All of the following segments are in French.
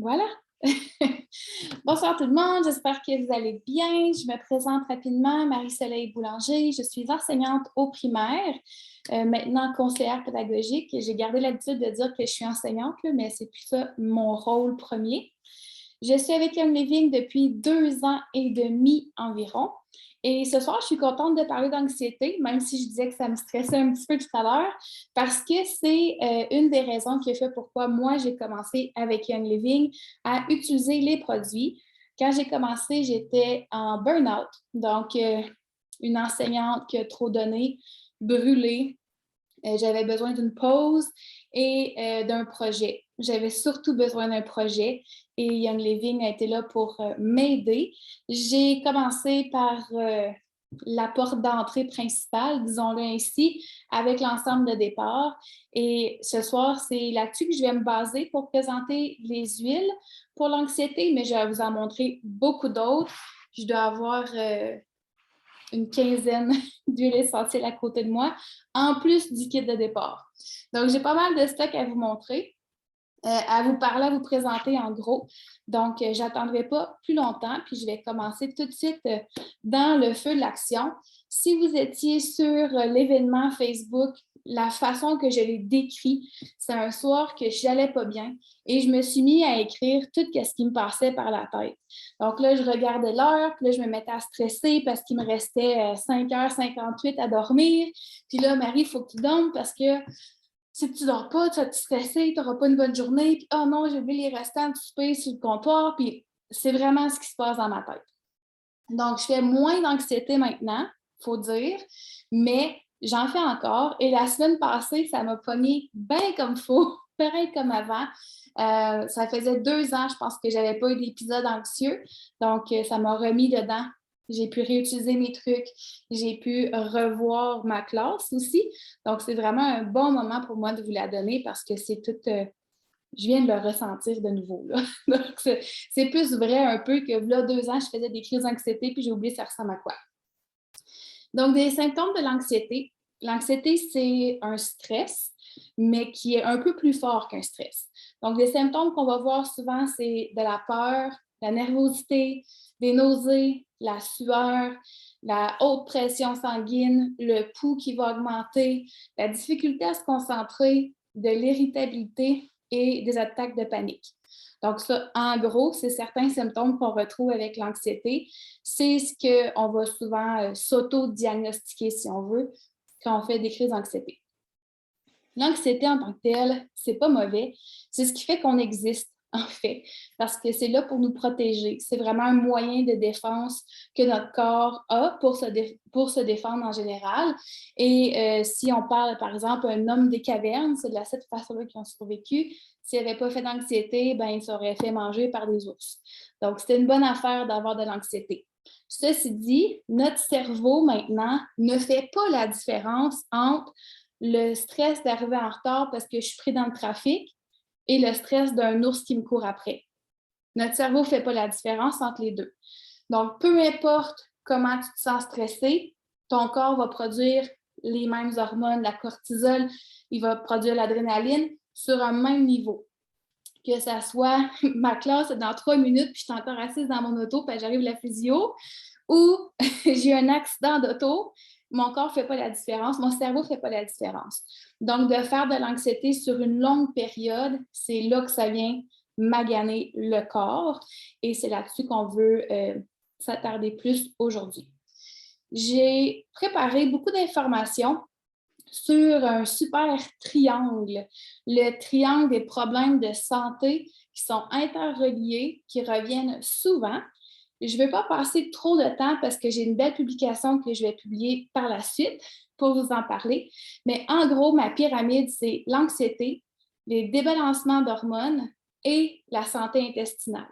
Voilà. Bonsoir tout le monde, j'espère que vous allez bien. Je me présente rapidement, Marie-Soleil Boulanger. Je suis enseignante au primaire, maintenant conseillère pédagogique. J'ai gardé l'habitude de dire que je suis enseignante, là, mais c'est plus ça mon rôle premier. Je suis avec Young Living depuis 2 ans et demi environ. Et ce soir, je suis contente de parler d'anxiété, même si je disais que ça me stressait un petit peu tout à l'heure, parce que c'est une des raisons qui a fait pourquoi moi, j'ai commencé avec Young Living à utiliser les produits. Quand j'ai commencé, j'étais en burn-out, donc une enseignante qui a trop donné, brûlée. J'avais besoin d'une pause et d'un projet. J'avais surtout besoin d'un projet et Young Living a été là pour m'aider. J'ai commencé par la porte d'entrée principale, disons-le ainsi, avec l'ensemble de départ. Et ce soir, c'est là-dessus que je vais me baser pour présenter les huiles pour l'anxiété, mais je vais vous en montrer beaucoup d'autres. Je dois avoir une quinzaine d'huiles essentielles à côté de moi, en plus du kit de départ. Donc, j'ai pas mal de stock à vous montrer, à vous parler, à vous présenter en gros. Donc, j'attendrai pas plus longtemps, puis je vais commencer tout de suite dans le feu de l'action. Si vous étiez sur l'événement Facebook, la façon que je l'ai décrit, c'est un soir que j'allais pas bien et je me suis mis à écrire tout ce qui me passait par la tête. Donc là, je regardais l'heure, puis là, je me mettais à stresser parce qu'il me restait 5h58 à dormir. Puis là, Marie, il faut que tu dormes parce que si tu ne dors pas, tu vas te stresser, tu n'auras pas une bonne journée. Puis, oh non, j'ai oublié les restants de souper sur le comptoir. Puis, c'est vraiment ce qui se passe dans ma tête. Donc, je fais moins d'anxiété maintenant, il faut dire, mais j'en fais encore. Et la semaine passée, ça m'a pogné bien comme faux, pareil comme avant. Ça faisait 2 ans, je pense que je n'avais pas eu d'épisode anxieux. Donc, ça m'a remis dedans. J'ai pu réutiliser mes trucs. J'ai pu revoir ma classe aussi. Donc, c'est vraiment un bon moment pour moi de vous la donner parce que c'est tout. Je viens de le ressentir de nouveau. Là. Donc, c'est plus vrai un peu que là, 2 ans, je faisais des crises d'anxiété puis j'ai oublié ça ressemble à quoi. Donc, des symptômes de l'anxiété. L'anxiété, c'est un stress, mais qui est un peu plus fort qu'un stress. Donc, des symptômes qu'on va voir souvent, c'est de la peur, la nervosité, des nausées, la sueur, la haute pression sanguine, le pouls qui va augmenter, la difficulté à se concentrer, de l'irritabilité et des attaques de panique. Donc ça, en gros, c'est certains symptômes qu'on retrouve avec l'anxiété. C'est ce qu'on va souvent s'auto-diagnostiquer, si on veut, quand on fait des crises d'anxiété. L'anxiété en tant que telle, c'est pas mauvais. C'est ce qui fait qu'on existe, en fait, parce que c'est là pour nous protéger. C'est vraiment un moyen de défense que notre corps a pour se défendre en général. Et si on parle, par exemple, un homme des cavernes, c'est de cette façon-là qu'ils ont survécu. S'il n'avait pas fait d'anxiété, ben, il serait fait manger par des ours. Donc, c'était une bonne affaire d'avoir de l'anxiété. Ceci dit, notre cerveau, maintenant, ne fait pas la différence entre le stress d'arriver en retard parce que je suis pris dans le trafic et le stress d'un ours qui me court après. Notre cerveau ne fait pas la différence entre les deux. Donc, peu importe comment tu te sens stressé, ton corps va produire les mêmes hormones, la cortisol, il va produire l'adrénaline sur un même niveau. Que ça soit ma classe dans 3 minutes, puis je suis encore assise dans mon auto, puis j'arrive la physio, ou j'ai un accident d'auto, mon corps ne fait pas la différence, mon cerveau ne fait pas la différence. Donc, de faire de l'anxiété sur une longue période, c'est là que ça vient maganer le corps et c'est là-dessus qu'on veut s'attarder plus aujourd'hui. J'ai préparé beaucoup d'informations sur un super triangle, le triangle des problèmes de santé qui sont interreliés, qui reviennent souvent. Je ne vais pas passer trop de temps parce que j'ai une belle publication que je vais publier par la suite pour vous en parler. Mais en gros, ma pyramide, c'est l'anxiété, les débalancements d'hormones et la santé intestinale.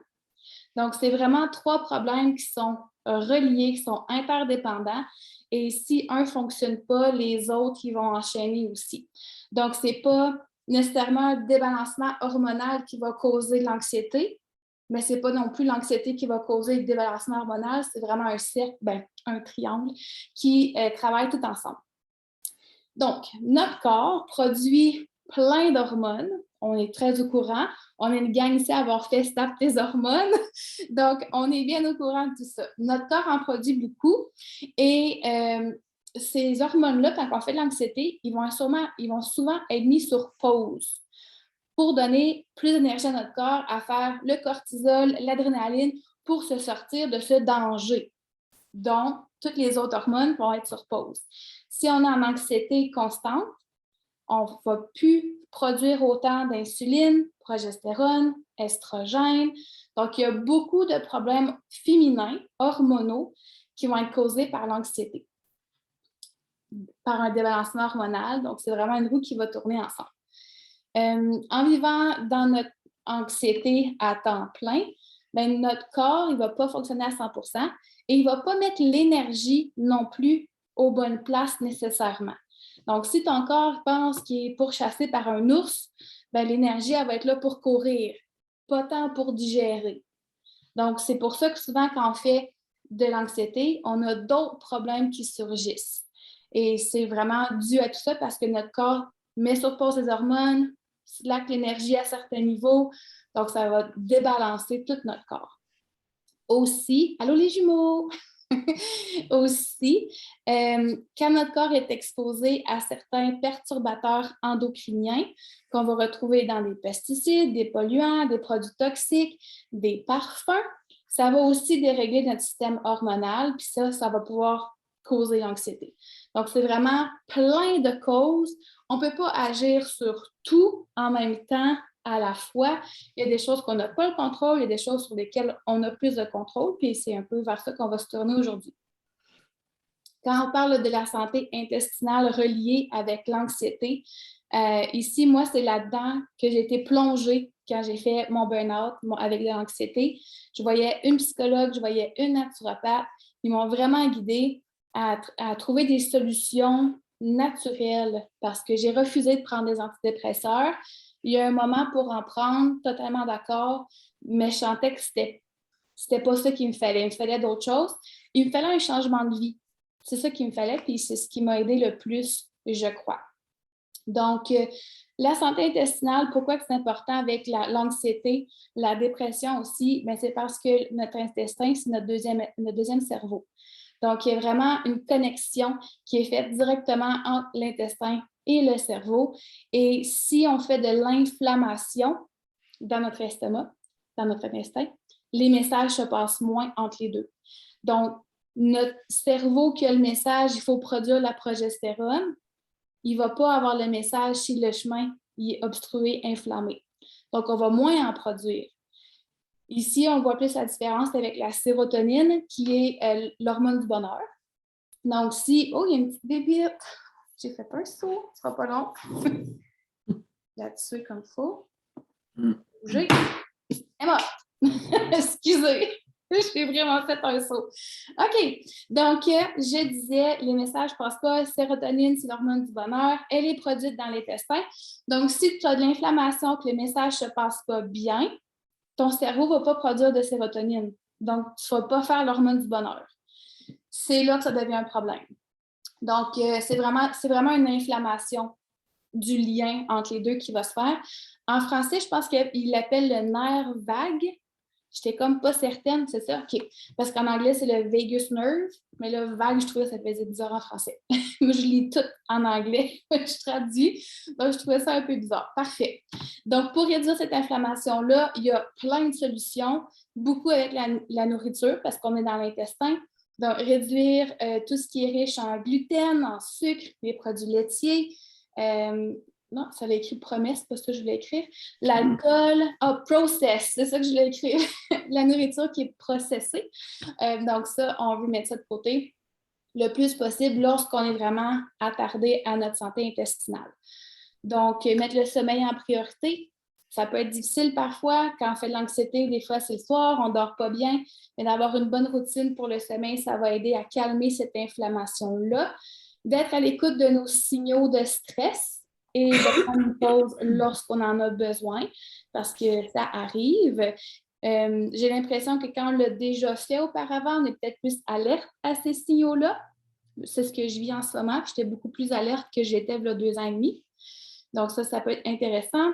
Donc, c'est vraiment 3 problèmes qui sont reliés, qui sont interdépendants. Et si un ne fonctionne pas, les autres, ils vont enchaîner aussi. Donc, ce n'est pas nécessairement un débalancement hormonal qui va causer l'anxiété, mais ce n'est pas non plus l'anxiété qui va causer le débalancement hormonal. C'est vraiment un cercle, un triangle qui travaille tout ensemble. Donc, notre corps produit plein d'hormones. On est très au courant. On est une gang ici à avoir fait Stop tes hormones. Donc, on est bien au courant de tout ça. Notre corps en produit beaucoup. Et ces hormones-là, quand on fait de l'anxiété, ils vont souvent être mis sur pause pour donner plus d'énergie à notre corps à faire le cortisol, l'adrénaline pour se sortir de ce danger. Donc, toutes les autres hormones vont être sur pause. Si on a une anxiété constante, on ne va plus produire autant d'insuline, progestérone, estrogène. Donc, il y a beaucoup de problèmes féminins, hormonaux, qui vont être causés par l'anxiété, par un débalancement hormonal. Donc, c'est vraiment une roue qui va tourner ensemble. En vivant dans notre anxiété à temps plein, bien, notre corps ne va pas fonctionner à 100% et il ne va pas mettre l'énergie non plus aux bonnes places nécessairement. Donc, si ton corps pense qu'il est pourchassé par un ours, bien, l'énergie, elle va être là pour courir, pas tant pour digérer. Donc, c'est pour ça que souvent, quand on fait de l'anxiété, on a d'autres problèmes qui surgissent. Et c'est vraiment dû à tout ça parce que notre corps met sur pause les hormones, slack l'énergie à certains niveaux, donc ça va débalancer tout notre corps. Aussi, allô les jumeaux! Aussi, quand notre corps est exposé à certains perturbateurs endocriniens qu'on va retrouver dans des pesticides, des polluants, des produits toxiques, des parfums, ça va aussi dérégler notre système hormonal, puis ça va pouvoir causer l'anxiété. Donc, c'est vraiment plein de causes. On ne peut pas agir sur tout en même temps à la fois. Il y a des choses qu'on n'a pas le contrôle, il y a des choses sur lesquelles on a plus de contrôle, puis c'est un peu vers ça qu'on va se tourner aujourd'hui. Quand on parle de la santé intestinale reliée avec l'anxiété, ici, moi, c'est là-dedans que j'ai été plongée quand j'ai fait mon burn-out avec l'anxiété. Je voyais une psychologue, je voyais une naturopathe. Ils m'ont vraiment guidée à trouver des solutions naturelles parce que j'ai refusé de prendre des antidépresseurs. Il y a un moment pour en prendre, totalement d'accord, mais je sentais que c'était pas ça qu'il me fallait. Il me fallait d'autres choses. Il me fallait un changement de vie. C'est ça qu'il me fallait, puis c'est ce qui m'a aidé le plus, je crois. Donc, la santé intestinale, pourquoi c'est important avec l'anxiété, la dépression aussi? Bien, c'est parce que notre intestin, c'est notre deuxième cerveau. Donc, il y a vraiment une connexion qui est faite directement entre l'intestin et le cerveau. Et si on fait de l'inflammation dans notre estomac, dans notre intestin, les messages se passent moins entre les deux. Donc, notre cerveau qui a le message, il faut produire la progestérone, il ne va pas avoir le message si le chemin il est obstrué, inflammé. Donc, on va moins en produire. Ici, on voit plus la différence avec la sérotonine, qui est l'hormone du bonheur. Donc, si... Oh, il y a une petite bébite. J'ai fait un saut. Ce ne sera pas long. Là-dessus, comme il faut. Bouger. Elle est morte. Excusez. J'ai vraiment fait un saut. OK. Donc, je disais, les messages ne passent pas. Sérotonine, c'est l'hormone du bonheur. Elle est produite dans l'intestin. Donc, si tu as de l'inflammation, que le message ne se passe pas bien, ton cerveau ne va pas produire de sérotonine. Donc, tu ne vas pas faire l'hormone du bonheur. C'est là que ça devient un problème. Donc, c'est vraiment une inflammation du lien entre les deux qui va se faire. En français, je pense qu'il l'appelle le nerf vague. J'étais comme pas certaine, c'est ça? OK. Parce qu'en anglais, c'est le vagus nerve, mais le vague, je trouvais que ça faisait bizarre en français. Moi, je lis tout en anglais, je traduis, donc je trouvais ça un peu bizarre. Parfait. Donc, pour réduire cette inflammation-là, il y a plein de solutions, beaucoup avec la nourriture, parce qu'on est dans l'intestin. Donc, réduire tout ce qui est riche en gluten, en sucre, les produits laitiers. Non, ça avait écrit promesse, c'est pas ça que je voulais écrire. L'alcool, process, c'est ça que je voulais écrire. La nourriture qui est processée. Donc ça, on veut mettre ça de côté le plus possible lorsqu'on est vraiment attardé à notre santé intestinale. Donc, mettre le sommeil en priorité, ça peut être difficile parfois. Quand on fait de l'anxiété, des fois, c'est le soir, on ne dort pas bien. Mais d'avoir une bonne routine pour le sommeil, ça va aider à calmer cette inflammation-là. D'être à l'écoute de nos signaux de stress et de prendre une pause lorsqu'on en a besoin, parce que ça arrive. J'ai l'impression que quand on l'a déjà fait auparavant, on est peut-être plus alerte à ces signaux-là. C'est ce que je vis en ce moment. J'étais beaucoup plus alerte que j'étais il y a 2 ans et demi. Donc ça peut être intéressant.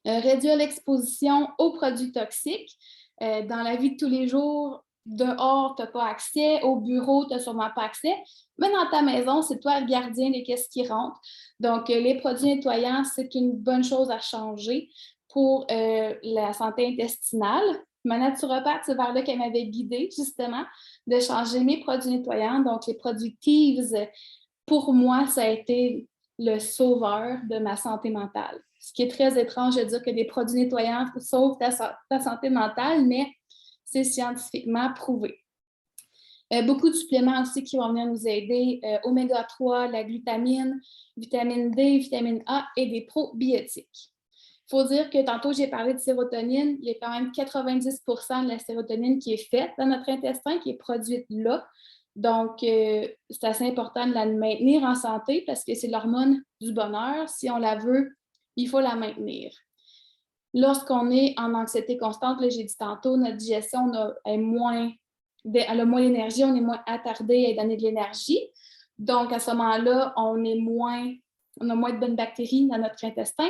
Réduire l'exposition aux produits toxiques. Dans la vie de tous les jours, dehors, tu n'as pas accès. Au bureau, tu n'as sûrement pas accès. Mais dans ta maison, c'est toi le gardien de ce qui rentre. Donc, les produits nettoyants, c'est une bonne chose à changer pour la santé intestinale. Ma naturopathe, c'est vers là qu'elle m'avait guidée, justement, de changer mes produits nettoyants. Donc, les produits Thieves, pour moi, ça a été le sauveur de ma santé mentale. Ce qui est très étrange de dire que des produits nettoyants sauvent ta santé mentale, mais c'est scientifiquement prouvé. Beaucoup de suppléments aussi qui vont venir nous aider, oméga 3, la glutamine, vitamine D, vitamine A et des probiotiques. Il faut dire que tantôt, j'ai parlé de sérotonine. Il y a quand même 90 % de la sérotonine qui est faite dans notre intestin, qui est produite là. Donc, c'est assez important de la maintenir en santé parce que c'est l'hormone du bonheur. Si on la veut, il faut la maintenir. Lorsqu'on est en anxiété constante, là, j'ai dit tantôt, notre digestion elle a moins d'énergie, on est moins attardé à donner de l'énergie. Donc, à ce moment-là, on a moins de bonnes bactéries dans notre intestin.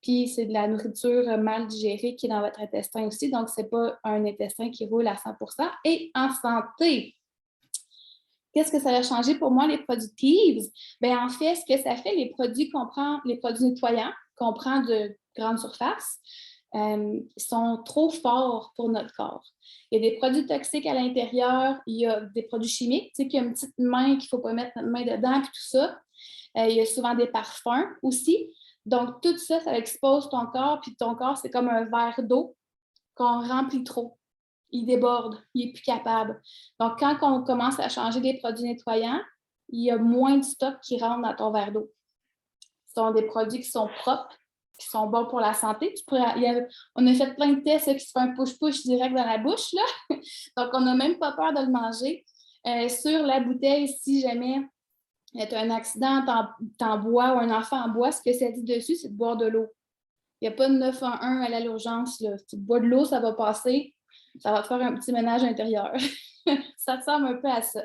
Puis, c'est de la nourriture mal digérée qui est dans votre intestin aussi. Donc, ce n'est pas un intestin qui roule à 100 % et en santé. Qu'est-ce que ça va changer pour moi, les produits Thieves? Bien, en fait, ce que ça fait, les produits nettoyants qu'on prend de grande surface, sont trop forts pour notre corps. Il y a des produits toxiques à l'intérieur, il y a des produits chimiques, tu sais, qu'il y a une petite main qu'il ne faut pas mettre notre main dedans, puis tout ça. Il y a souvent des parfums aussi. Donc, tout ça, ça expose ton corps, puis ton corps, c'est comme un verre d'eau qu'on remplit trop. Il déborde, il n'est plus capable. Donc, quand on commence à changer des produits nettoyants, il y a moins de stock qui rentre dans ton verre d'eau. Ce sont des produits qui sont propres, qui sont bons pour la santé. On a fait plein de tests qui se font un push-push direct dans la bouche, là. Donc, on n'a même pas peur de le manger. Sur la bouteille, si jamais tu as un accident, t'en bois ou un enfant en boit, ce que ça dit dessus, c'est de boire de l'eau. Il n'y a pas de 911 à l'urgence. Si tu bois de l'eau, ça va passer. Ça va te faire un petit ménage intérieur. Ça ressemble un peu à ça.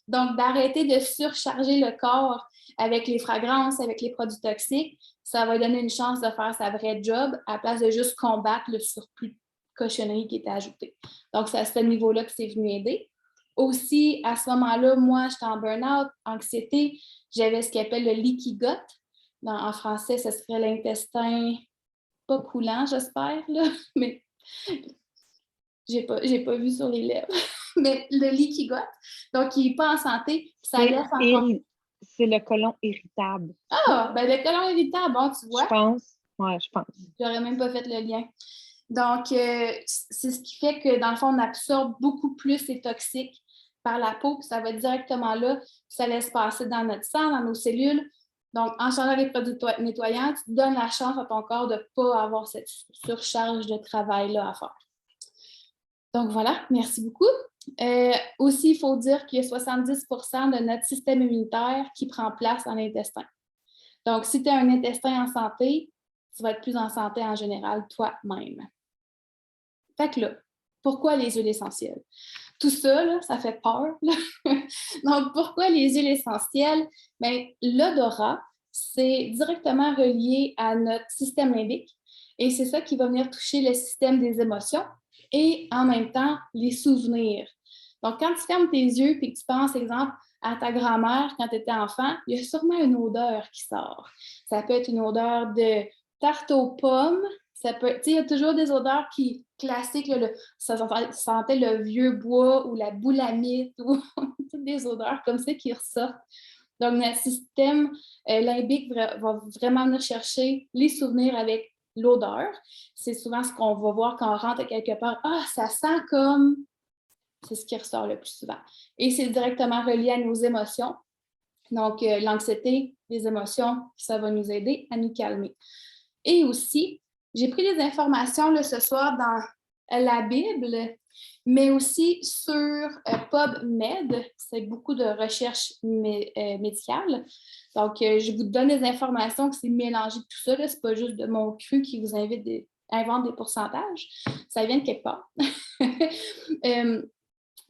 Donc, d'arrêter de surcharger le corps avec les fragrances, avec les produits toxiques, ça va donner une chance de faire sa vraie job à la place de juste combattre le surplus de cochonnerie qui était ajouté. Donc, c'est à ce niveau-là que c'est venu aider. Aussi, à ce moment-là, moi, j'étais en burn-out, anxiété. J'avais ce qu'on appelle le leaky gut. En français, ce serait l'intestin pas coulant, j'espère, là, mais j'ai pas vu sur les lèvres. Mais le leaky gut, donc il n'est pas en santé, ça laisse encore... C'est le côlon irritable. Ah, ben le côlon irritable, bon, tu vois. Je pense, ouais, je pense. J'aurais même pas fait le lien. Donc, c'est ce qui fait que, dans le fond, on absorbe beaucoup plus les toxiques par la peau, puis ça va directement là, puis ça laisse passer dans notre sang, dans nos cellules. Donc, en changeant les produits nettoyants, tu donnes la chance à ton corps de ne pas avoir cette surcharge de travail-là à faire. Donc, voilà, merci beaucoup. Aussi, il faut dire qu'il y a 70 % de notre système immunitaire qui prend place dans l'intestin. Donc, si tu as un intestin en santé, tu vas être plus en santé en général toi-même. Fait que là, pourquoi les huiles essentielles? Tout ça, là, ça fait peur. Donc, pourquoi les huiles essentielles? Bien, l'odorat, c'est directement relié à notre système limbique et c'est ça qui va venir toucher le système des émotions et en même temps, les souvenirs. Donc, quand tu fermes tes yeux et que tu penses, exemple, à ta grand-mère quand tu étais enfant, il y a sûrement une odeur qui sort. Ça peut être une odeur de tarte aux pommes. Il y a toujours des odeurs classiques, là, ça sentait le vieux bois ou la boulamite ou toutes des odeurs comme ça qui ressortent. Donc, notre système limbique va vraiment venir chercher les souvenirs avec l'odeur. C'est souvent ce qu'on va voir quand on rentre quelque part. Ah, ça sent comme... C'est ce qui ressort le plus souvent. Et c'est directement relié à nos émotions. Donc, l'anxiété, les émotions, ça va nous aider à nous calmer. Et aussi, j'ai pris des informations là, ce soir dans la Bible, mais aussi sur PubMed. C'est beaucoup de recherches médicales. Donc, je vous donne des informations que c'est mélangé de tout ça. Ce n'est pas juste de mon cru qui vous invente des pourcentages. Ça vient de quelque part.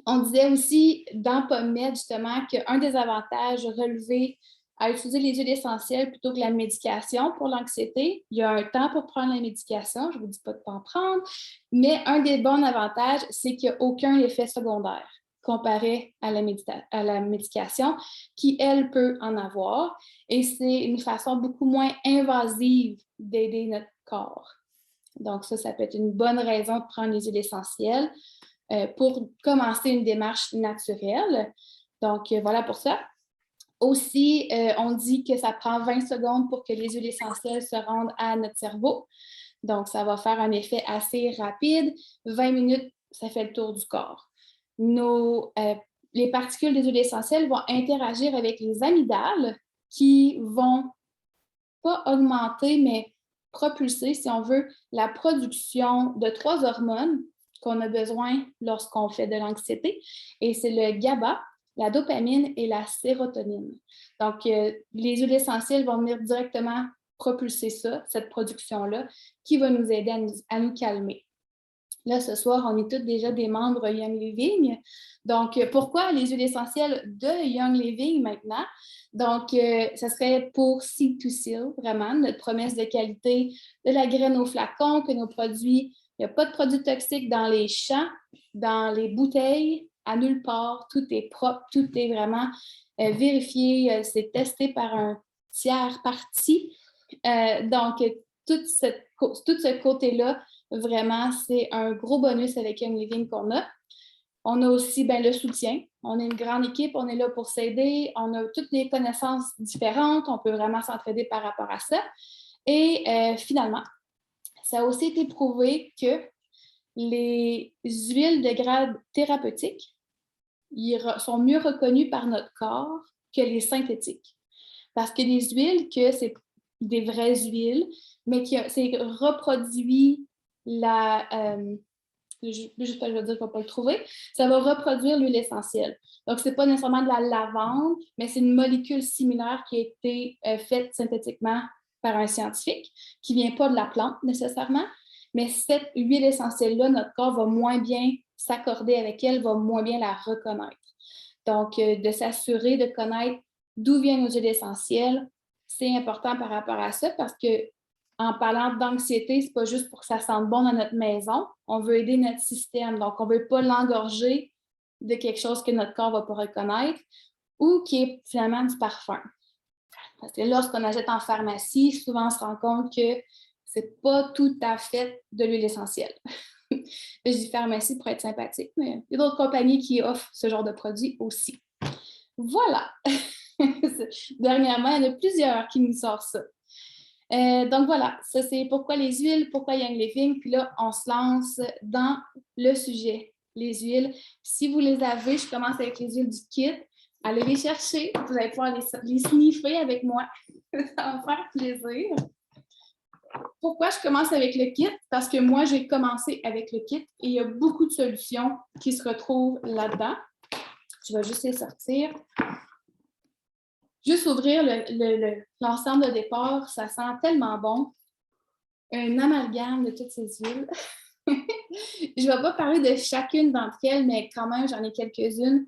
On disait aussi dans PubMed, justement, qu'un des avantages relevés à utiliser les huiles essentielles plutôt que la médication pour l'anxiété. Il y a un temps pour prendre la médication, je ne vous dis pas de ne pas en prendre, mais un des bons avantages, c'est qu'il n'y a aucun effet secondaire comparé à la médication, qui, elle, peut en avoir. Et c'est une façon beaucoup moins invasive d'aider notre corps. Donc ça peut être une bonne raison de prendre les huiles essentielles pour commencer une démarche naturelle. Donc, voilà pour ça. Aussi, on dit que ça prend 20 secondes pour que les huiles essentielles se rendent à notre cerveau. Donc, ça va faire un effet assez rapide. 20 minutes, ça fait le tour du corps. Les particules des huiles essentielles vont interagir avec les amygdales qui vont pas augmenter, mais propulser, si on veut, la production de 3 hormones qu'on a besoin lorsqu'on fait de l'anxiété. Et c'est le GABA, la dopamine et la sérotonine. Donc, les huiles essentielles vont venir directement propulser ça, cette production-là, qui va nous aider à nous calmer. Là, ce soir, on est tous déjà des membres Young Living. Donc, pourquoi les huiles essentielles de Young Living maintenant? Donc, ça serait pour Seed to Seal, vraiment, notre promesse de qualité de la graine au flacon, que nos produits, il n'y a pas de produits toxiques dans les champs, dans les bouteilles, à nulle part. Tout est propre, tout est vraiment vérifié, c'est testé par un tiers parti. Donc, tout ce côté-là, vraiment, c'est un gros bonus avec Young Living qu'on a. On a aussi le soutien. On est une grande équipe, on est là pour s'aider. On a toutes des connaissances différentes. On peut vraiment s'entraider par rapport à ça. Et finalement, ça a aussi été prouvé que les huiles de grade thérapeutique sont mieux reconnues par notre corps que les synthétiques. Parce que les huiles, que c'est des vraies huiles, mais qui c'est reproduit juste je vais dire qu'on va pas le trouver, ça va reproduire l'huile essentielle. Donc, ce n'est pas nécessairement de la lavande, mais c'est une molécule similaire qui a été faite synthétiquement par un scientifique, qui ne vient pas de la plante nécessairement, mais cette huile essentielle-là, notre corps va moins bien s'accorder avec elle, va moins bien la reconnaître. Donc, de s'assurer de connaître d'où viennent nos huiles essentielles, c'est important par rapport à ça parce que en parlant d'anxiété, ce n'est pas juste pour que ça sente bon dans notre maison. On veut aider notre système. Donc, on ne veut pas l'engorger de quelque chose que notre corps ne va pas reconnaître ou qui est finalement du parfum. Parce que lorsqu'on achète en pharmacie, souvent on se rend compte que ce n'est pas tout à fait de l'huile essentielle. Je dis pharmacie pour être sympathique, mais il y a d'autres compagnies qui offrent ce genre de produits aussi. Voilà! Dernièrement, il y en a plusieurs qui nous sortent ça. Donc voilà, ça c'est pourquoi les huiles, pourquoi Young Living. Puis là, on se lance dans le sujet, les huiles. Si vous les avez, je commence avec les huiles du kit. Allez les chercher, vous allez pouvoir les sniffer avec moi. Ça va me faire plaisir. Pourquoi je commence avec le kit? Parce que moi, j'ai commencé avec le kit et il y a beaucoup de solutions qui se retrouvent là-dedans. Je vais juste les sortir. Juste ouvrir l'ensemble de départ, ça sent tellement bon. Un amalgame de toutes ces huiles. Je ne vais pas parler de chacune d'entre elles, mais quand même, j'en ai quelques-unes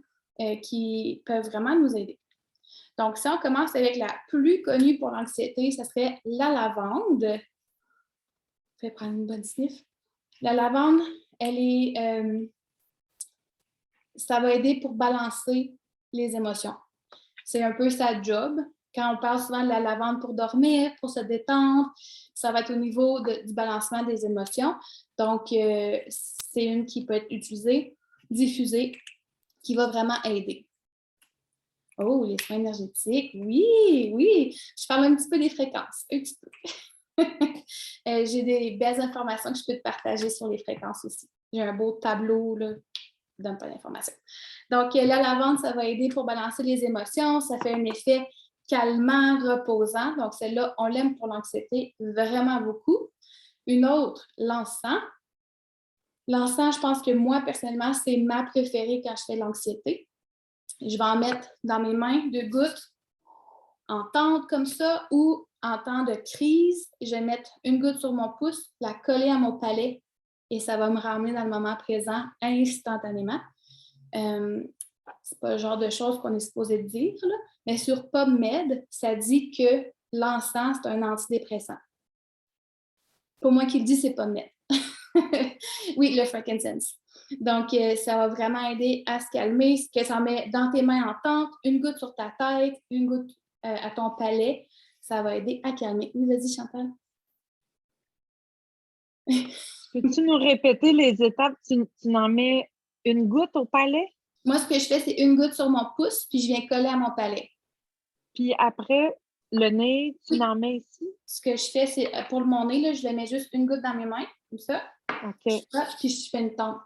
qui peuvent vraiment nous aider. Donc, si on commence avec la plus connue pour l'anxiété, ce serait la lavande. Je vais prendre une bonne sniff. La lavande, elle est... ça va aider pour balancer les émotions. C'est un peu sa job. Quand on parle souvent de la lavande pour dormir, pour se détendre, ça va être au niveau du balancement des émotions. Donc, c'est une qui peut être utilisée, diffusée, qui va vraiment aider. Oh, les soins énergétiques, oui. Je parle un petit peu des fréquences, un petit peu. J'ai des belles informations que je peux te partager sur les fréquences aussi. J'ai un beau tableau, là, je donne pas d'informations. Donc, la lavande, ça va aider pour balancer les émotions. Ça fait un effet calmant, reposant. Donc, celle-là, on l'aime pour l'anxiété vraiment beaucoup. Une autre, l'encens. L'encens, je pense que moi, personnellement, c'est ma préférée quand je fais l'anxiété. Je vais en mettre dans mes mains 2 gouttes en tente comme ça ou en temps de crise. Je vais mettre une goutte sur mon pouce, la coller à mon palais et ça va me ramener dans le moment présent instantanément. C'est pas le genre de choses qu'on est supposé dire, là. Mais sur PubMed, ça dit que l'encens, c'est un antidépressant. Pour moi qui le dit, c'est PubMed. Oui, le frankincense. Donc, ça va vraiment aider à se calmer, que ça met dans tes mains en tente, une goutte sur ta tête, une goutte à ton palais. Ça va aider à calmer. Oui, vas-y, Chantal. Peux-tu nous répéter les étapes? Tu en mets une goutte au palais? Moi, ce que je fais, c'est une goutte sur mon pouce, puis je viens coller à mon palais. Puis après, le nez, tu Oui. en mets ici? Ce que je fais, c'est pour mon nez, là, je le mets juste une goutte dans mes mains, comme ça. OK. Puis je fais une tente.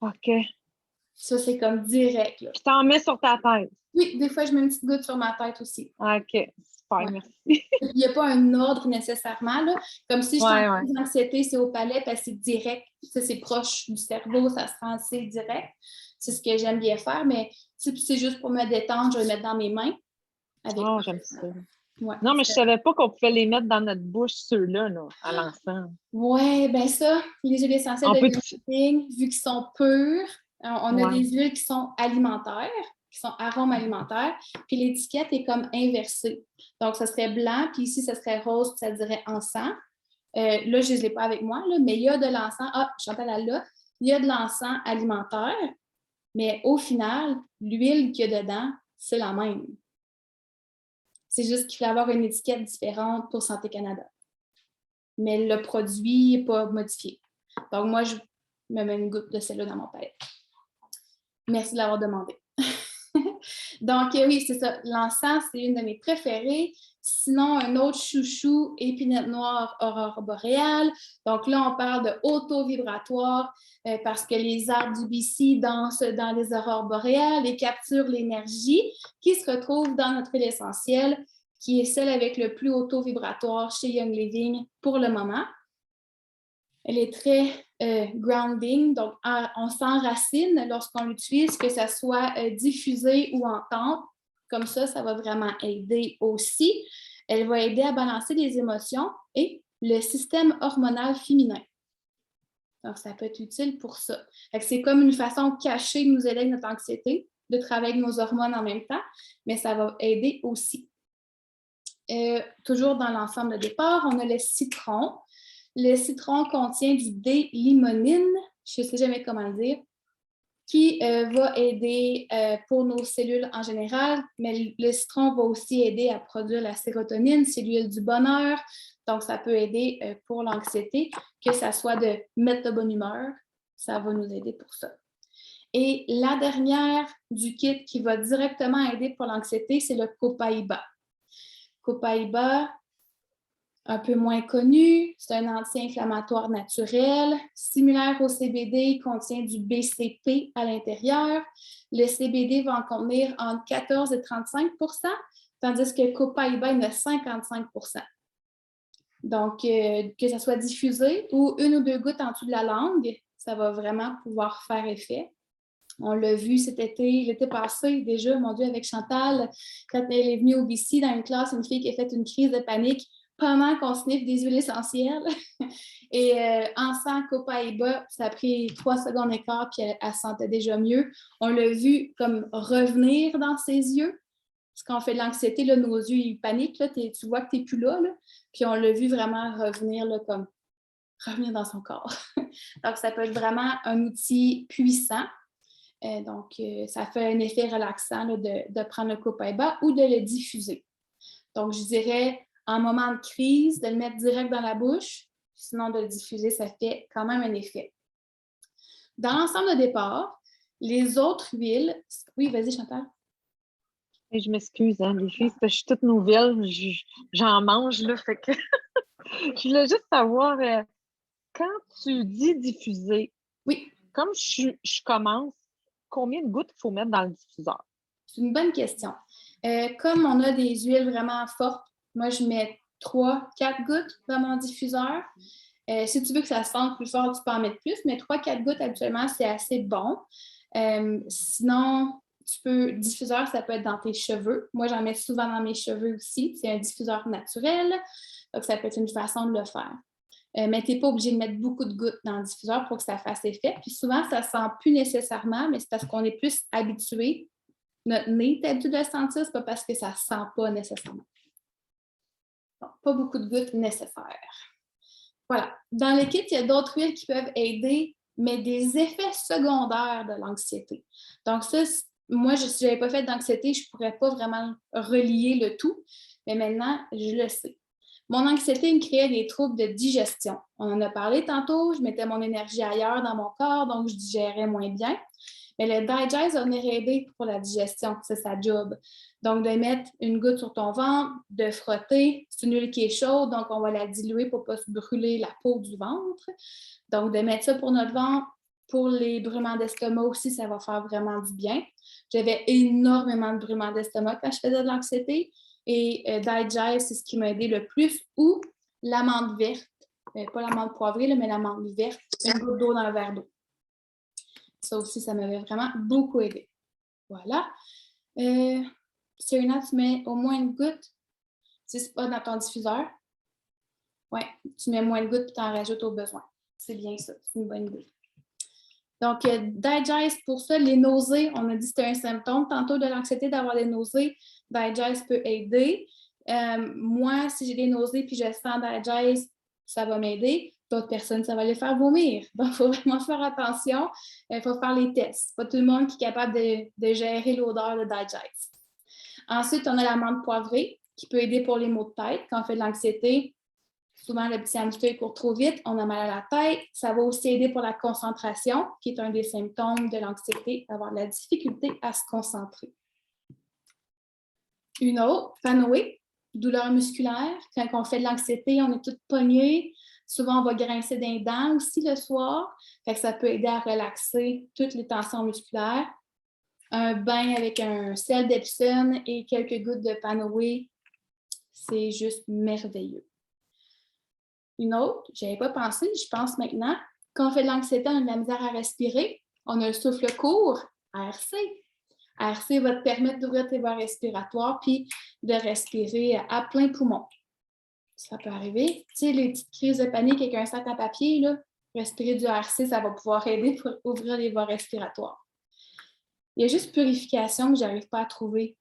OK. Ça, c'est comme direct, là. Puis t'en mets sur ta tête? Oui, des fois, je mets une petite goutte sur ma tête aussi. OK. Super, Ouais. merci. Il n'y a pas un ordre nécessairement, là. Comme si je suis en crise d'anxiété, c'est au palais, parce que c'est direct. Ça, c'est proche du cerveau, ça se rend assez direct. C'est ce que j'aime bien faire, mais si c'est juste pour me détendre, je vais le mettre dans mes mains. Oh, j'aime ça. Ouais. Non, mais je savais pas qu'on pouvait les mettre dans notre bouche, ceux-là, là, à l'encens. Oui, bien ça, les huiles essentielles de marketing, vu qu'ils sont purs, on a des huiles qui sont alimentaires, qui sont arômes alimentaires, puis l'étiquette est comme inversée. Donc, ça serait blanc, puis ici, ça serait rose, puis ça dirait encens. Là, je ne les ai pas avec moi, là, mais il y a de l'encens. Ah, Chantal, là, il y a de l'encens alimentaire, mais au final, l'huile qu'il y a dedans, c'est la même. C'est juste qu'il faut avoir une étiquette différente pour Santé Canada. Mais le produit n'est pas modifié. Donc, moi, je me mets une goutte de celle-là dans mon palais. Merci de l'avoir demandé. Donc, oui, c'est ça. L'encens, c'est une de mes préférées. Sinon, un autre chouchou, épinette noire, aurore boréale. Donc là, on parle de auto-vibratoire parce que les arbres du BC dansent dans les aurores boréales et capturent l'énergie qui se retrouve dans notre huile essentielle, qui est celle avec le plus auto-vibratoire chez Young Living pour le moment. Elle est très grounding, donc on s'enracine lorsqu'on l'utilise, que ça soit diffusé ou en tente. Comme ça va vraiment aider aussi. Elle va aider à balancer les émotions et le système hormonal féminin. Donc, ça peut être utile pour ça. C'est comme une façon cachée de nous aider avec notre anxiété, de travailler avec nos hormones en même temps, mais ça va aider aussi. Toujours dans l'ensemble de départ, on a le citron. Le citron contient du D-limonine, je ne sais jamais comment le dire, qui va aider pour nos cellules en général, mais le citron va aussi aider à produire la sérotonine, c'est l'huile du bonheur, donc ça peut aider pour l'anxiété, que ça soit de mettre de bonne humeur, ça va nous aider pour ça. Et la dernière du kit qui va directement aider pour l'anxiété, c'est le Copaiba. Copaiba, un peu moins connu, c'est un anti-inflammatoire naturel. Similaire au CBD, il contient du BCP à l'intérieur. Le CBD va en contenir entre 14 et 35 %, tandis que Copaiba en a 55 %. Donc, que ça soit diffusé ou une ou deux gouttes en dessous de la langue, ça va vraiment pouvoir faire effet. On l'a vu cet été, l'été passé déjà, mon Dieu, avec Chantal, quand elle est venue au BC dans une classe, une fille qui a fait une crise de panique pendant qu'on sniffe des huiles essentielles. Et encens, Copaiba, ça a pris 3 secondes et quart, puis elle se sentait déjà mieux. On l'a vu comme revenir dans ses yeux. Parce qu'on fait de l'anxiété, là, nos yeux, ils paniquent, là, tu vois que tu n'es plus là, là. Puis on l'a vu vraiment revenir, là, comme revenir dans son corps. Donc, ça peut être vraiment un outil puissant. Donc, ça fait un effet relaxant là, de prendre le Copaiba ou de le diffuser. Donc, je dirais, en moment de crise, de le mettre direct dans la bouche, sinon de le diffuser, ça fait quand même un effet. Dans l'ensemble de départ, les autres huiles... Oui, vas-y, Chantal. Et je m'excuse, hein, les filles, parce que je suis toute nouvelle, j'en mange, là, fait que je voulais juste savoir, quand tu dis diffuser, oui, comme je commence, combien de gouttes il faut mettre dans le diffuseur? C'est une bonne question. Comme on a des huiles vraiment fortes, moi, je mets 3-4 gouttes dans mon diffuseur. Si tu veux que ça sente plus fort, tu peux en mettre plus, mais 3-4 gouttes, habituellement, c'est assez bon. Sinon, diffuseur, ça peut être dans tes cheveux. Moi, j'en mets souvent dans mes cheveux aussi. C'est un diffuseur naturel, donc ça peut être une façon de le faire. mais tu n'es pas obligé de mettre beaucoup de gouttes dans le diffuseur pour que ça fasse effet. Puis souvent, ça ne sent plus nécessairement, mais c'est parce qu'on est plus habitué. Notre nez est habitué de le sentir, ce n'est pas parce que ça ne sent pas nécessairement. Donc, pas beaucoup de gouttes nécessaires. Voilà. Dans le kit, il y a d'autres huiles qui peuvent aider, mais des effets secondaires de l'anxiété. Donc ça, moi, si je n'avais pas fait d'anxiété, je ne pourrais pas vraiment relier le tout, mais maintenant, je le sais. Mon anxiété me créait des troubles de digestion. On en a parlé tantôt, je mettais mon énergie ailleurs dans mon corps, donc je digérais moins bien. Mais le Digest va venir aider pour la digestion, c'est sa job. Donc, de mettre une goutte sur ton ventre, de frotter, c'est une huile qui est chaude, donc on va la diluer pour ne pas se brûler la peau du ventre. Donc, de mettre ça pour notre ventre, pour les brûlements d'estomac aussi, ça va faire vraiment du bien. J'avais énormément de brûlements d'estomac quand je faisais de l'anxiété et Digest, c'est ce qui m'a aidé le plus, ou l'amande verte, pas l'amande poivrée, là, mais l'amande verte, une goutte d'eau dans un verre d'eau. Ça aussi, ça m'avait vraiment beaucoup aidé. Voilà. Serena, tu mets au moins une goutte. Si ce n'est pas dans ton diffuseur, oui, tu mets moins de gouttes et tu en rajoutes au besoin. C'est bien ça, c'est une bonne idée. Donc, Digest, pour ça, les nausées, on a dit que c'était un symptôme tantôt de l'anxiété d'avoir des nausées. Digest peut aider. Moi, si j'ai des nausées puis je sens Digest, ça va m'aider. D'autres personnes, ça va les faire vomir. Donc, il faut vraiment faire attention. Il faut faire les tests. Pas tout le monde qui est capable de gérer l'odeur de Digest. Ensuite, on a l'amande poivrée qui peut aider pour les maux de tête. Quand on fait de l'anxiété, souvent le petit hamster court trop vite, on a mal à la tête. Ça va aussi aider pour la concentration, qui est un des symptômes de l'anxiété, avoir de la difficulté à se concentrer. Une autre, Panoé, douleur musculaire. Quand on fait de l'anxiété, on est tout pogné. Souvent, on va grincer des dents aussi le soir. Fait que ça peut aider à relaxer toutes les tensions musculaires. Un bain avec un sel d'Epsom et quelques gouttes de Panoé, c'est juste merveilleux. Une autre, je n'avais pas pensé, je pense maintenant, quand on fait de l'anxiété, on a de la misère à respirer, on a le souffle court, ARC. ARC va te permettre d'ouvrir tes voies respiratoires puis de respirer à plein poumon. Ça peut arriver. Tu sais, les petites crises de panique avec un sac à papier, là, respirer du ARC, ça va pouvoir aider pour ouvrir les voies respiratoires. Il y a juste purification que je n'arrive pas à trouver.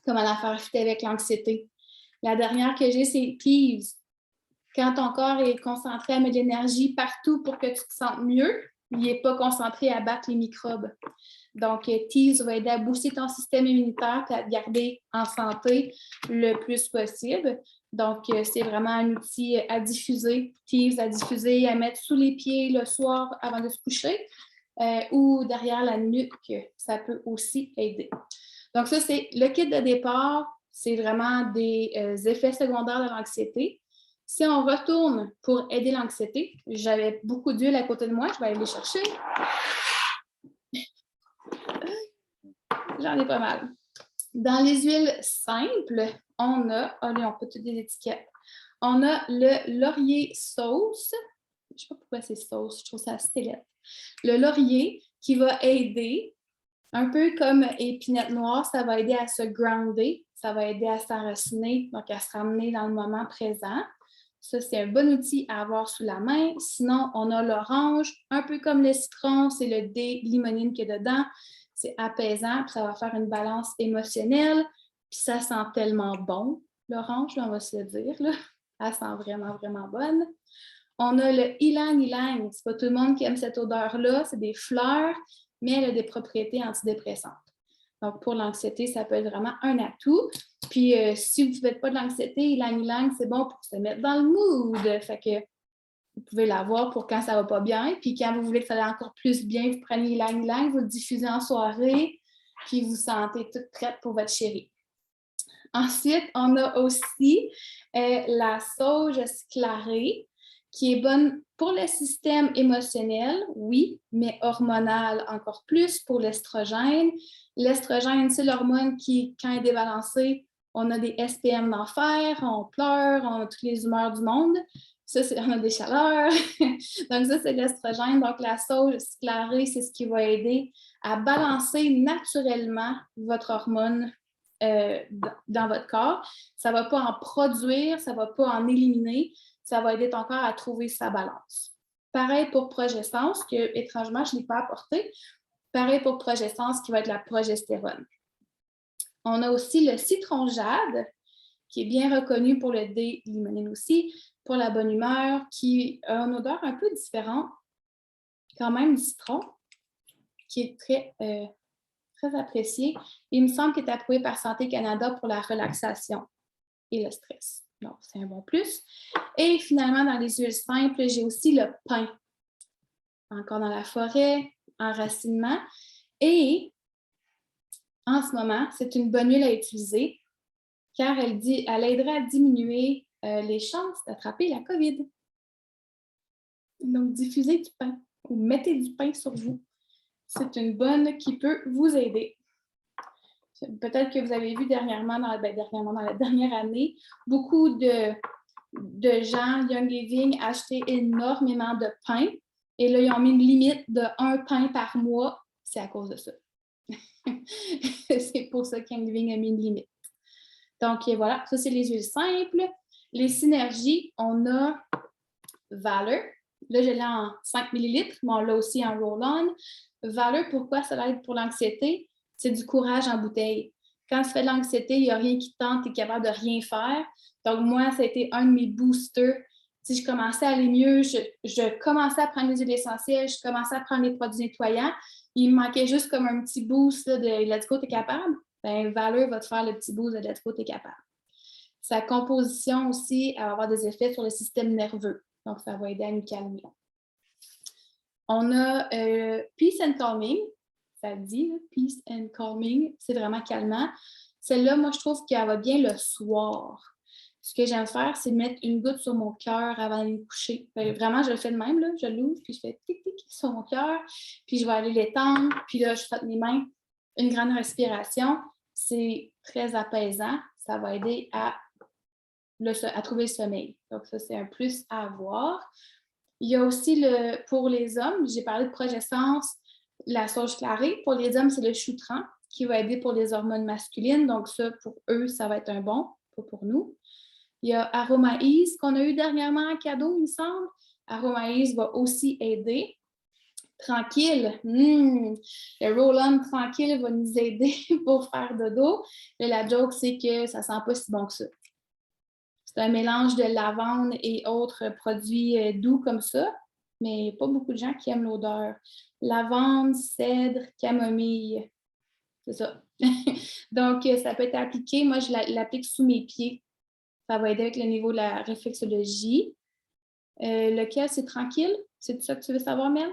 Comment la faire fitter avec l'anxiété. La dernière que j'ai, c'est Peeves. Quand ton corps est concentré à mettre de l'énergie partout pour que tu te sentes mieux, il n'est pas concentré à battre les microbes. Donc, Tease va aider à booster ton système immunitaire et à te garder en santé le plus possible. Donc, c'est vraiment un outil à diffuser, Tease à diffuser, à mettre sous les pieds le soir avant de se coucher ou derrière la nuque. Ça peut aussi aider. Donc, ça, c'est le kit de départ. C'est vraiment des effets secondaires de l'anxiété. Si on retourne pour aider l'anxiété, j'avais beaucoup d'huile à côté de moi, je vais aller les chercher. J'en ai pas mal. Dans les huiles simples, on a, allez, on peut toutes des étiquettes. On a le laurier sauce. Je ne sais pas pourquoi c'est sauce, je trouve ça assez lettre. Le laurier qui va aider, un peu comme épinette noire, ça va aider à se grounder, ça va aider à s'enraciner, donc à se ramener dans le moment présent. Ça, c'est un bon outil à avoir sous la main. Sinon, on a l'orange, un peu comme le citron, c'est le D-limonine qui est dedans. C'est apaisant, puis ça va faire une balance émotionnelle. Puis ça sent tellement bon, l'orange, on va se le dire. Là. Elle sent vraiment, vraiment bonne. On a le ylang-ylang. C'est pas tout le monde qui aime cette odeur-là. C'est des fleurs, mais elle a des propriétés antidépressantes. Donc, pour l'anxiété, ça peut être vraiment un atout. Puis, si vous ne faites pas de l'anxiété, ylang-ylang, c'est bon pour se mettre dans le mood. Fait que vous pouvez l'avoir pour quand ça ne va pas bien. Puis, quand vous voulez que ça aille encore plus bien, vous prenez ylang-ylang, vous le diffusez en soirée, puis vous sentez toute prête pour votre chérie. Ensuite, on a aussi la sauge sclarée, qui est bonne pour le système émotionnel, oui, mais hormonal encore plus pour l'estrogène. L'estrogène, c'est l'hormone qui, quand elle est débalancée, on a des SPM d'enfer, on pleure, on a toutes les humeurs du monde. Ça, on a des chaleurs. Donc ça, c'est l'estrogène. Donc la sauge sclarée, c'est ce qui va aider à balancer naturellement votre hormone dans votre corps. Ça ne va pas en produire, ça ne va pas en éliminer. ça va aider ton corps à trouver sa balance. Pareil pour progestance, que étrangement, je n'ai pas apporté. Pareil pour progestance, qui va être la progestérone. On a aussi le citron jade, qui est bien reconnu pour le D-limonène aussi, pour la bonne humeur, qui a une odeur un peu différente, quand même du citron, qui est très apprécié. Il me semble qu'il est approuvé par Santé Canada pour la relaxation et le stress. Donc, c'est un bon plus. Et finalement, dans les huiles simples, j'ai aussi le pin. Encore dans la forêt, enracinement. Et en ce moment, c'est une bonne huile à utiliser car elle aiderait à diminuer les chances d'attraper la COVID. Donc, diffusez du pain ou mettez du pain sur vous. C'est une bonne qui peut vous aider. Peut-être que vous avez vu dernièrement, dans la dernière année, beaucoup de gens, Young Living, achetaient énormément de pain. Et là, ils ont mis une limite de 1 pain par mois. C'est à cause de ça. C'est pour ça que Young Living a mis une limite. Donc, voilà, ça, c'est les huiles simples. Les synergies, on a Valor. Là, je l'ai en 5 ml, mais on l'a aussi en roll-on. Valor, pourquoi ça aide pour l'anxiété? C'est du courage en bouteille. Quand tu fais de l'anxiété, il n'y a rien qui te tente, tu es capable de rien faire. Donc, moi, ça a été un de mes boosters. Si je commençais à aller mieux, je commençais à prendre les huiles essentielles, je commençais à prendre les produits nettoyants. Il me manquait juste comme un petit boost là, de Let's go, t'es capable. Bien, Valor va te faire le petit boost de Let's go, t'es capable. Sa composition aussi, elle va avoir des effets sur le système nerveux. Donc, ça va aider à nous calmer. On a Peace and Calming. Ça dit, là, Peace and Calming. C'est vraiment calmant. Celle-là, moi, je trouve qu'elle va bien le soir. Ce que j'aime faire, c'est mettre une goutte sur mon cœur avant de me coucher. Vraiment, je le fais de même. Là. Je l'ouvre, puis je fais tic-tic sur mon cœur. Puis je vais aller l'étendre. Puis là, je frotte mes mains. Une grande respiration. C'est très apaisant. Ça va aider à trouver le sommeil. Donc, ça, c'est un plus à avoir. Il y a aussi, pour les hommes, j'ai parlé de progestance, la sauge clarée. Pour les hommes, c'est le choutran qui va aider pour les hormones masculines. Donc, ça, pour eux, ça va être un bon, pas pour nous. Il y a Aromaïs qu'on a eu dernièrement en cadeau, il me semble. Aromaïs va aussi aider. Tranquille, le roll-on tranquille va nous aider pour faire dodo. Et la joke, c'est que ça ne sent pas si bon que ça. C'est un mélange de lavande et autres produits doux comme ça, mais il n'y a pas beaucoup de gens qui aiment l'odeur. Lavande, cèdre, camomille, c'est ça. Donc, ça peut être appliqué. Moi, je l'applique sous mes pieds. Ça va aider avec le niveau de la réflexologie. Lequel, c'est tranquille? C'est ça que tu veux savoir, Mel?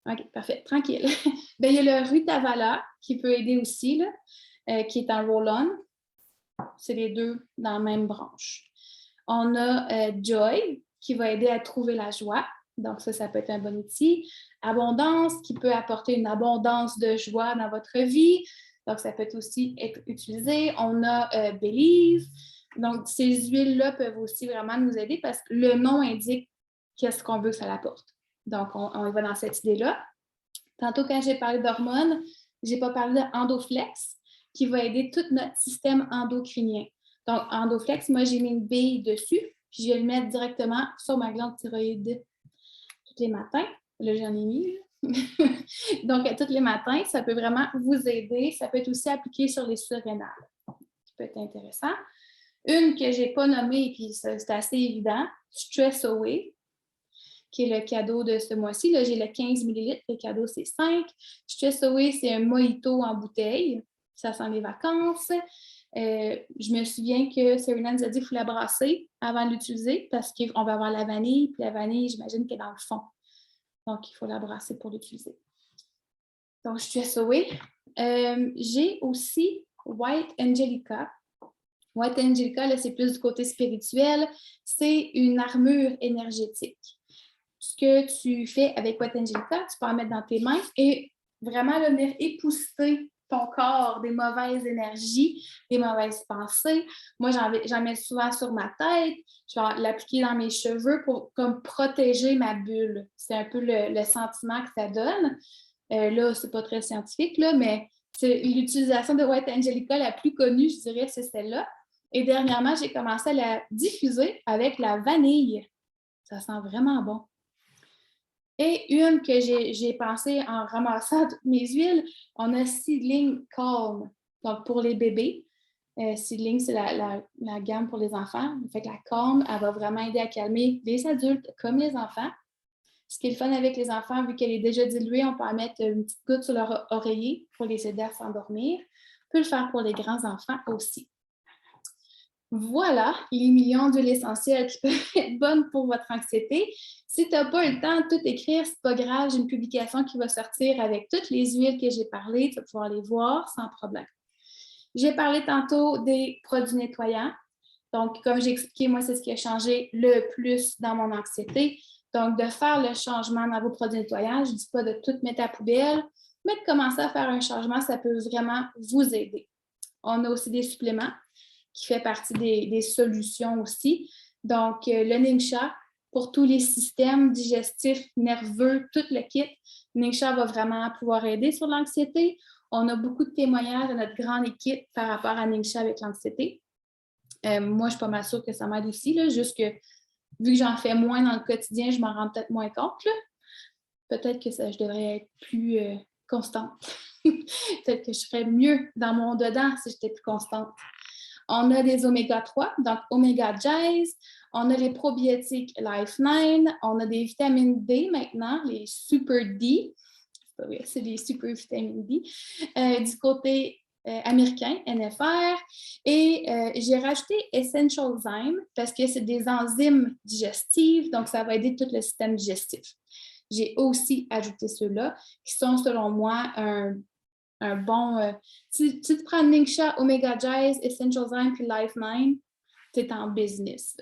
OK, parfait. Tranquille. Bien, il y a le Rutavala qui peut aider aussi, là, qui est en roll-on. C'est les deux dans la même branche. On a Joy qui va aider à trouver la joie. Donc, ça peut être un bon outil. Abondance qui peut apporter une abondance de joie dans votre vie. Donc, ça peut aussi être utilisé. On a Believe. Donc, ces huiles-là peuvent aussi vraiment nous aider parce que le nom indique qu'est-ce qu'on veut que ça apporte. Donc, on va dans cette idée-là. Tantôt, quand j'ai parlé d'hormones, je n'ai pas parlé d'endoflex qui va aider tout notre système endocrinien. Donc, endoflex, moi, j'ai mis une bille dessus, puis je vais le mettre directement sur ma glande thyroïde tous les matins. Là, j'en ai mis. Donc, tous les matins, ça peut vraiment vous aider. Ça peut être aussi appliqué sur les surrénales. Ça peut être intéressant. Une que je n'ai pas nommée, puis c'est assez évident, Stress Away, qui est le cadeau de ce mois-ci. Là, j'ai le 15 ml, le cadeau, c'est 5. Stress Away, c'est un mojito en bouteille. Ça sent les vacances. Je me souviens que Serena nous a dit qu'il faut la brasser avant de l'utiliser parce qu'on va avoir la vanille, puis la vanille, j'imagine qu'elle est dans le fond. Donc, il faut la brasser pour l'utiliser. Donc, Stress Away. J'ai aussi White Angelica. White Angelica, là, c'est plus du côté spirituel. C'est une armure énergétique. Ce que tu fais avec White Angelica, tu peux en mettre dans tes mains et vraiment venir épousseter ton corps des mauvaises énergies, des mauvaises pensées. Moi, j'en mets souvent sur ma tête. Je vais l'appliquer dans mes cheveux pour comme protéger ma bulle. C'est un peu le sentiment que ça donne. Là, c'est pas très scientifique, là, mais c'est l'utilisation de White Angelica la plus connue, je dirais, c'est celle-là. Et dernièrement, j'ai commencé à la diffuser avec la vanille. Ça sent vraiment bon. Et une que j'ai pensé en ramassant toutes mes huiles, on a Seedling Calm. Donc, pour les bébés, Seedling, c'est la gamme pour les enfants. Fait que la Calm, elle va vraiment aider à calmer les adultes comme les enfants. Ce qui est le fun avec les enfants, vu qu'elle est déjà diluée, on peut en mettre une petite goutte sur leur oreiller pour les aider à s'endormir. On peut le faire pour les grands enfants aussi. Voilà les millions d'huiles essentielles qui peuvent être bonnes pour votre anxiété. Si tu n'as pas le temps de tout écrire, c'est pas grave, j'ai une publication qui va sortir avec toutes les huiles que j'ai parlé, tu vas pouvoir les voir sans problème. J'ai parlé tantôt des produits nettoyants. Donc, comme j'ai expliqué, moi, c'est ce qui a changé le plus dans mon anxiété. Donc, de faire le changement dans vos produits nettoyants, je ne dis pas de tout mettre à la poubelle, mais de commencer à faire un changement, ça peut vraiment vous aider. On a aussi des suppléments qui fait partie des solutions aussi. Donc, le Ningxia, pour tous les systèmes digestifs, nerveux, tout le kit, Ningxia va vraiment pouvoir aider sur l'anxiété. On a beaucoup de témoignages de notre grande équipe par rapport à Ningxia avec l'anxiété. Moi, je suis pas mal sûre que ça m'aide aussi, là, juste que vu que j'en fais moins dans le quotidien, je m'en rends peut-être moins compte. Là. Peut-être que je devrais être plus constante. Peut-être que je serais mieux dans mon dedans si j'étais plus constante. On a des oméga 3, donc Omega Jazz. On a les probiotiques Life9. On a des vitamines D maintenant, les Super D. C'est pas vrai, c'est les Super Vitamines D. Du côté américain, NFR. Et j'ai rajouté Essential Zyme parce que c'est des enzymes digestives, donc ça va aider tout le système digestif. J'ai aussi ajouté ceux-là qui sont, selon moi, un bon... si tu te prends Ningxia, Omega Jazz, Essential Zyme puis Life9, tu es en business.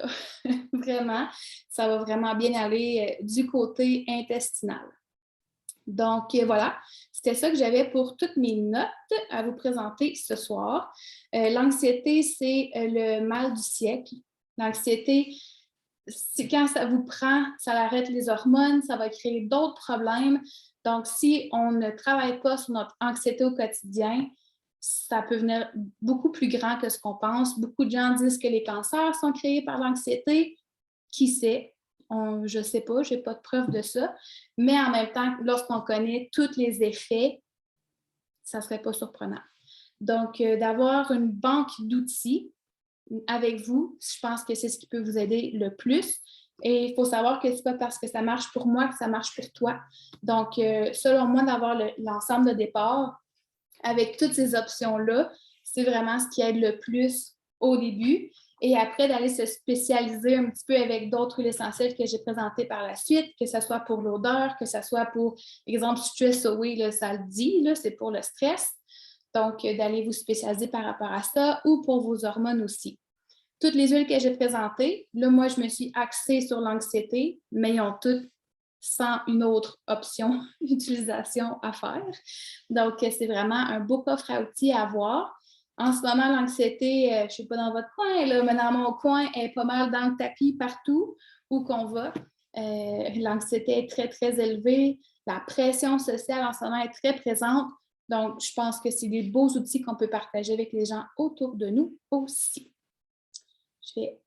Vraiment, ça va vraiment bien aller du côté intestinal. Donc, voilà, c'était ça que j'avais pour toutes mes notes à vous présenter ce soir. L'anxiété, c'est le mal du siècle. L'anxiété, c'est quand ça vous prend, ça arrête les hormones, ça va créer d'autres problèmes. Donc, si on ne travaille pas sur notre anxiété au quotidien, ça peut venir beaucoup plus grand que ce qu'on pense. Beaucoup de gens disent que les cancers sont créés par l'anxiété. Qui sait? Je ne sais pas, je n'ai pas de preuve de ça. Mais en même temps, lorsqu'on connaît tous les effets, ça ne serait pas surprenant. Donc, d'avoir une banque d'outils avec vous, je pense que c'est ce qui peut vous aider le plus. Et il faut savoir que ce n'est pas parce que ça marche pour moi que ça marche pour toi. Donc, selon moi, d'avoir l'ensemble de départ avec toutes ces options-là, c'est vraiment ce qui aide le plus au début. Et après, d'aller se spécialiser un petit peu avec d'autres huiles essentielles que j'ai présentées par la suite, que ce soit pour l'odeur, que ce soit pour, exemple, Stress Away, là, ça le dit, là, c'est pour le stress. Donc, d'aller vous spécialiser par rapport à ça ou pour vos hormones aussi. Toutes les huiles que j'ai présentées, là, moi, je me suis axée sur l'anxiété, mais ils ont toutes sans une autre option d'utilisation à faire. Donc, c'est vraiment un beau coffre à outils à avoir. En ce moment, l'anxiété, je ne sais pas dans votre coin, là, mais dans mon coin, elle est pas mal dans le tapis partout où qu'on va. L'anxiété est très, très élevée. La pression sociale en ce moment est très présente. Donc, je pense que c'est des beaux outils qu'on peut partager avec les gens autour de nous aussi. Je vais